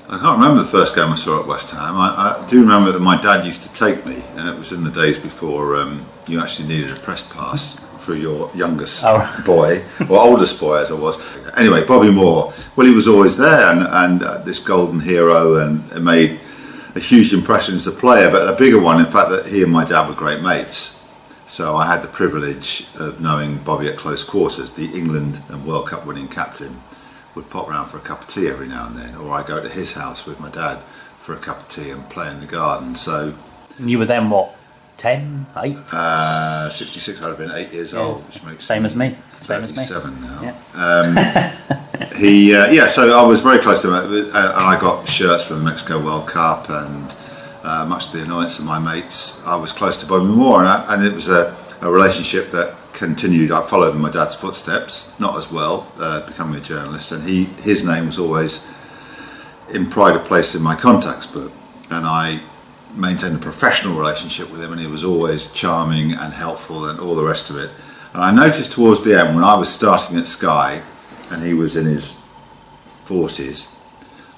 I can't remember the first game I saw at West Ham. I do remember that my dad used to take me, and it was in the days before you actually needed a press pass for your youngest boy, or oldest boy as I was. Anyway, Bobby Moore, well, he was always there, and this golden hero, and it made a huge impression as a player, but a bigger one, in fact, that he and my dad were great mates. So I had the privilege of knowing Bobby at close quarters. The England and World Cup winning captain would pop round for a cup of tea every now and then, or I go to his house with my dad for a cup of tea and play in the garden. So you were then what, 10, 8? 66, I'd have been 8 years old, which makes same as me. Same as me. 37 now. Yeah. So I was very close to him, and I got shirts for the Mexico World Cup, and much to the annoyance of my mates, I was close to Bobby Moore, and it was a relationship that continued. I followed in my dad's footsteps, not as well, becoming a journalist, and his name was always in pride of place in my contacts book, and I maintained a professional relationship with him, and he was always charming and helpful and all the rest of it. And I noticed towards the end, when I was starting at Sky and he was in his 40s,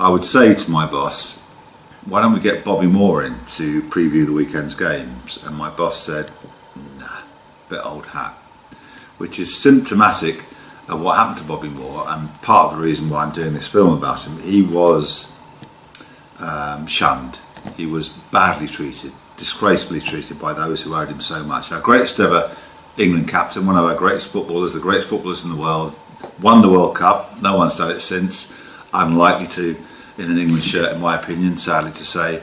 I would say to my boss, why don't we get Bobby Moore in to preview the weekend's games? And my boss said, nah, bit old hat, which is symptomatic of what happened to Bobby Moore, and part of the reason why I'm doing this film about him. He was shunned. He was badly treated, disgracefully treated by those who owed him so much. Our greatest ever England captain, one of our greatest footballers, the greatest footballers in the world, won the World Cup. No one's done it since. Unlikely to in an England shirt, in my opinion, sadly to say.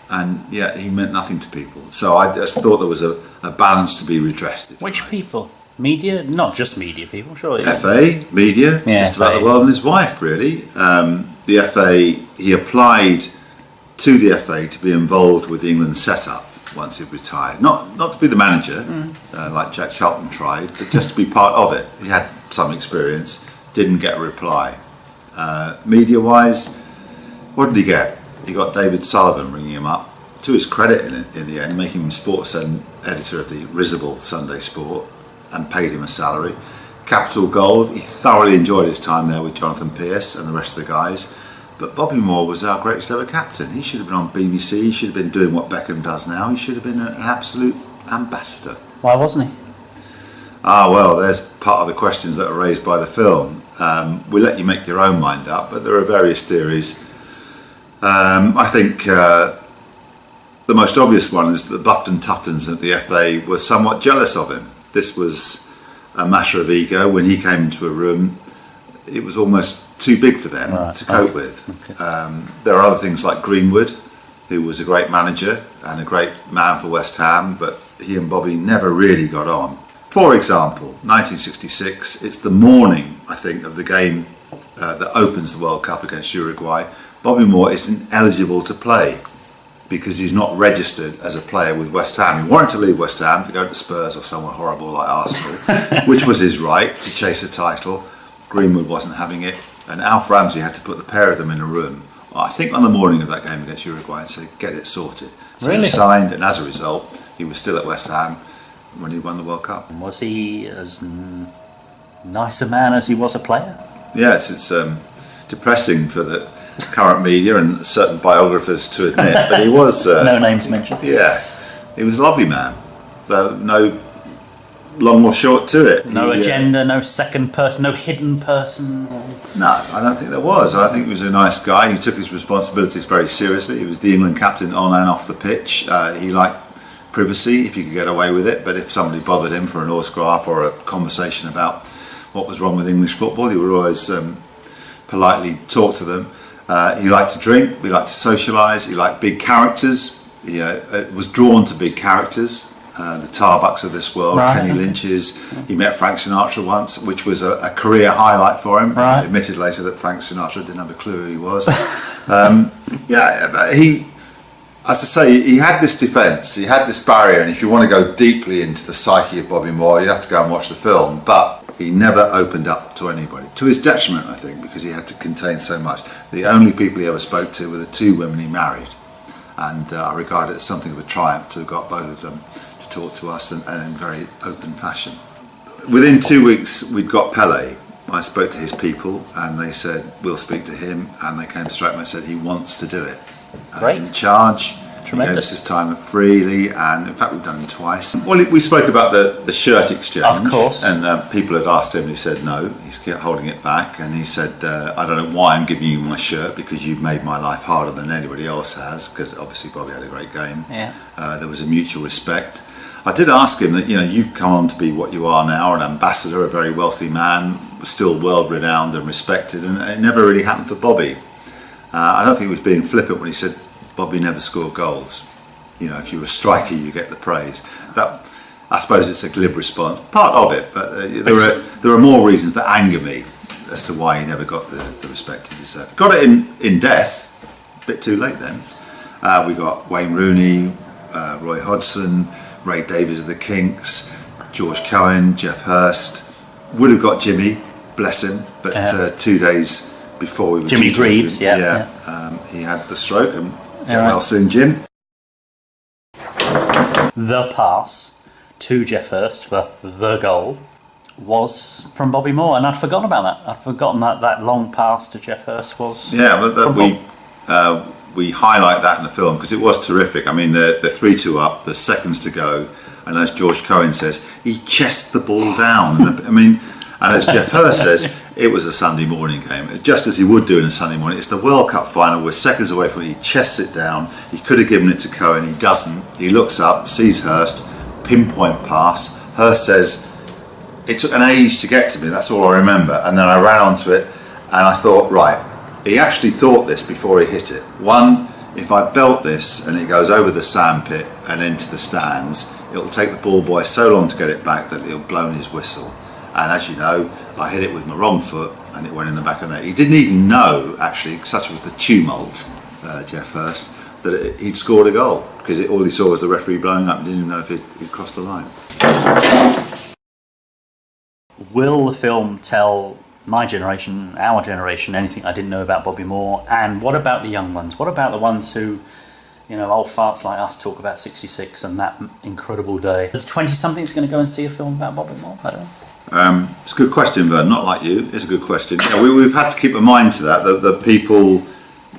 And yeah, he meant nothing to people. So I just thought there was a balance to be redressed. Which people? Media? Not just media people, surely. FA, media, just about the world, and his wife, really. The FA, he applied to the FA to be involved with the England setup once he retired. Not to be the manager, like Jack Charlton tried, but just to be part of it. He had some experience, didn't get a reply. Media-wise, what did he get? He got David Sullivan ringing him up, to his credit in the end, making him sports editor of the risible Sunday Sport, and paid him a salary. Capital gold. He thoroughly enjoyed his time there with Jonathan Pearce and the rest of the guys. But Bobby Moore was our greatest ever captain. He should have been on BBC. He should have been doing what Beckham does now. He should have been an absolute ambassador. Why wasn't he? Well, there's part of the questions that are raised by the film. We let you make your own mind up, but there are various theories. I think the most obvious one is that the Bufton Tuftons at the FA were somewhat jealous of him. This was a matter of ego. When he came into a room, it was almost too big for them to cope with. Okay. There are other things like Greenwood, who was a great manager and a great man for West Ham, but he and Bobby never really got on. For example, 1966, it's the morning, I think, of the game that opens the World Cup against Uruguay. Bobby Moore isn't eligible to play because he's not registered as a player with West Ham. He wanted to leave West Ham to go to Spurs or somewhere horrible like Arsenal, which was his right to chase a title. Greenwood wasn't having it, and Alf Ramsey had to put the pair of them in a room, I think on the morning of that game against Uruguay, and say, get it sorted. So really? He signed, and as a result, he was still at West Ham when he won the World Cup. Was he as nice a man as he was a player? Yes, it's depressing for the current media and certain biographers to admit, but he was... no names mentioned. Yeah, he was a lovely man. So no long or short to it. No agenda, no second person, no hidden person? No, I don't think there was. I think he was a nice guy. He took his responsibilities very seriously. He was the England captain on and off the pitch. He liked privacy, if you could get away with it, but if somebody bothered him for an autograph or a conversation about what was wrong with English football, he would always politely talk to them. He liked to drink, he liked to socialise, he liked big characters. He was drawn to big characters. The Tarbucks of this world, right. Kenny Lynch's. He met Frank Sinatra once, which was a career highlight for him. Right. He admitted later that Frank Sinatra didn't have a clue who he was. He, as I say, he had this defence, he had this barrier, and if you want to go deeply into the psyche of Bobby Moore, you have to go and watch the film. But he never opened up to anybody, to his detriment, I think, because he had to contain so much. The only people he ever spoke to were the two women he married, and I regard it as something of a triumph to have got both of them to talk to us and in very open fashion. Within 2 weeks we'd got Pele, I spoke to his people and they said, we'll speak to him, and they came straight to me and said he wants to do it. Great. Didn't charge. Tremendous. He gave us his time freely, and in fact we've done him twice. Well, we spoke about the shirt exchange. Of course. And people had asked him, and he said no, he's kept holding it back, and he said, I don't know why I'm giving you my shirt, because you've made my life harder than anybody else has, because obviously Bobby had a great game. Yeah. There was a mutual respect. I did ask him that, you've come on to be what you are now, an ambassador, a very wealthy man, still world renowned and respected, and it never really happened for Bobby. I don't think he was being flippant when he said Bobby never scored goals. If you're a striker, you get the praise. That, I suppose it's a glib response, part of it, but there are more reasons that anger me as to why he never got the respect he deserved. Got it in death, a bit too late then. We got Wayne Rooney, Roy Hodgson, Ray Davies of the Kinks, George Cohen, Jeff Hurst. Would have got Jimmy, bless him, but 2 days before we were Jimmy Greaves, he had the stroke, and get well soon, Jim. The pass to Jeff Hurst for the goal was from Bobby Moore, and I'd forgotten about that. I'd forgotten that long pass to Jeff Hurst was. Yeah, but we highlight that in the film because it was terrific. I mean, they're 3-2 up, there's seconds to go, and as George Cohen says, he chests the ball down. And as Jeff Hurst says, it was a Sunday morning game, just as he would do in a Sunday morning. It's the World Cup final, we're seconds away from it, he chests it down, he could have given it to Cohen, he doesn't, he looks up, sees Hurst, pinpoint pass, Hurst says, it took an age to get to me, that's all I remember, and then I ran onto it, and I thought, right, he actually thought this before he hit it. One, if I belt this and it goes over the sandpit and into the stands, it'll take the ball boy so long to get it back that he'll blow his whistle. And as you know, I hit it with my wrong foot and it went in the back of the net. He didn't even know, actually, such was the tumult, Jeff Hurst, that he'd scored a goal, because all he saw was the referee blowing up and didn't even know if he'd crossed the line. Will the film tell my generation, our generation, anything I didn't know about Bobby Moore? And what about the young ones? What about the ones who, old farts like us talk about 66 and that incredible day? Is 20-somethings going to go and see a film about Bobby Moore? I don't know. It's a good question, Vern. Not like you. It's a good question. We've had to keep in mind to that the people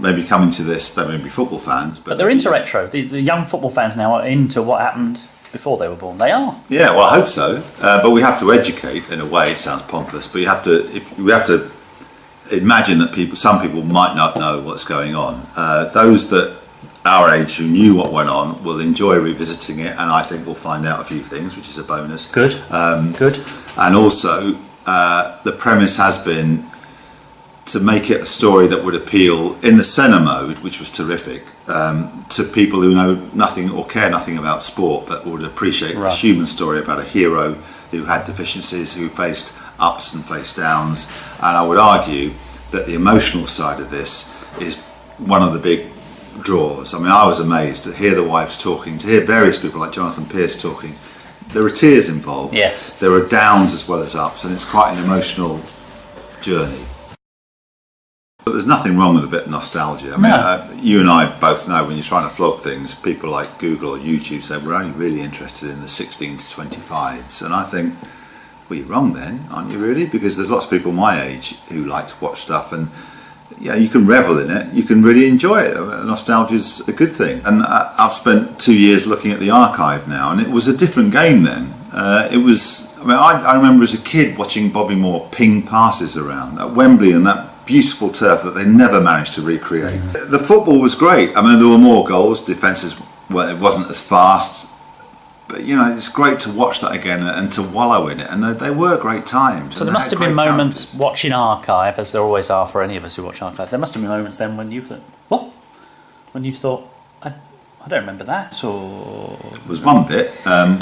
maybe coming to this, they may be football fans, but they're into retro. The young football fans now are into what happened before they were born. They are. Yeah, well, I hope so. But we have to educate in a way. It sounds pompous, but we have to imagine that some people might not know what's going on. Those that our age who knew what went on will enjoy revisiting it, and I think we'll find out a few things, which is a bonus. Good. Good. And also, the premise has been to make it a story that would appeal in the Senna mode, which was terrific, to people who know nothing or care nothing about sport, but would appreciate a human story about a hero who had deficiencies, who faced ups and faced downs. And I would argue that the emotional side of this is one of the big draws. I mean, I was amazed to hear the wives talking, to hear various people like Jonathan Pearce talking. There are tears involved. Yes. There are downs as well as ups, and it's quite an emotional journey. But there's nothing wrong with a bit of nostalgia. I mean, you and I both know when you're trying to flog things, people like Google or YouTube say we're only really interested in the 16 to 25s, and I think, well, you're wrong then, aren't you really? Because there's lots of people my age who like to watch stuff, and you can revel in it, you can really enjoy it. Nostalgia is a good thing, and I've spent 2 years looking at the archive now, and it was a different game then. I remember as a kid watching Bobby Moore ping passes around at Wembley and that beautiful turf that they never managed to recreate. The football was great. I mean, there were more goals, defences, well, it wasn't as fast, but it's great to watch that again and to wallow in it, and they were great times. So there must have been moments watching archive, as there always are for any of us who watch archive, there must have been moments then when you thought, what? When you thought, I don't remember that, or... There was one bit,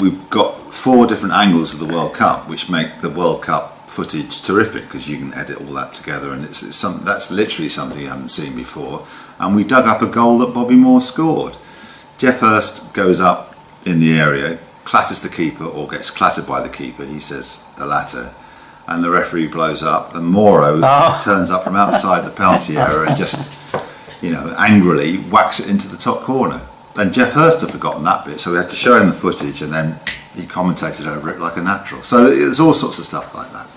we've got 4 different angles of the World Cup, which make the World Cup footage terrific, because you can edit all that together, and that's literally something you haven't seen before. And we dug up a goal that Bobby Moore scored. Jeff Hurst goes up in the area, clatters the keeper, or gets clattered by the keeper, he says the latter, and the referee blows up, and Moro turns up from outside the penalty area and just angrily whacks it into the top corner. And Jeff Hurst had forgotten that bit, so we had to show him the footage, and then he commentated over it like a natural. So there's all sorts of stuff like that.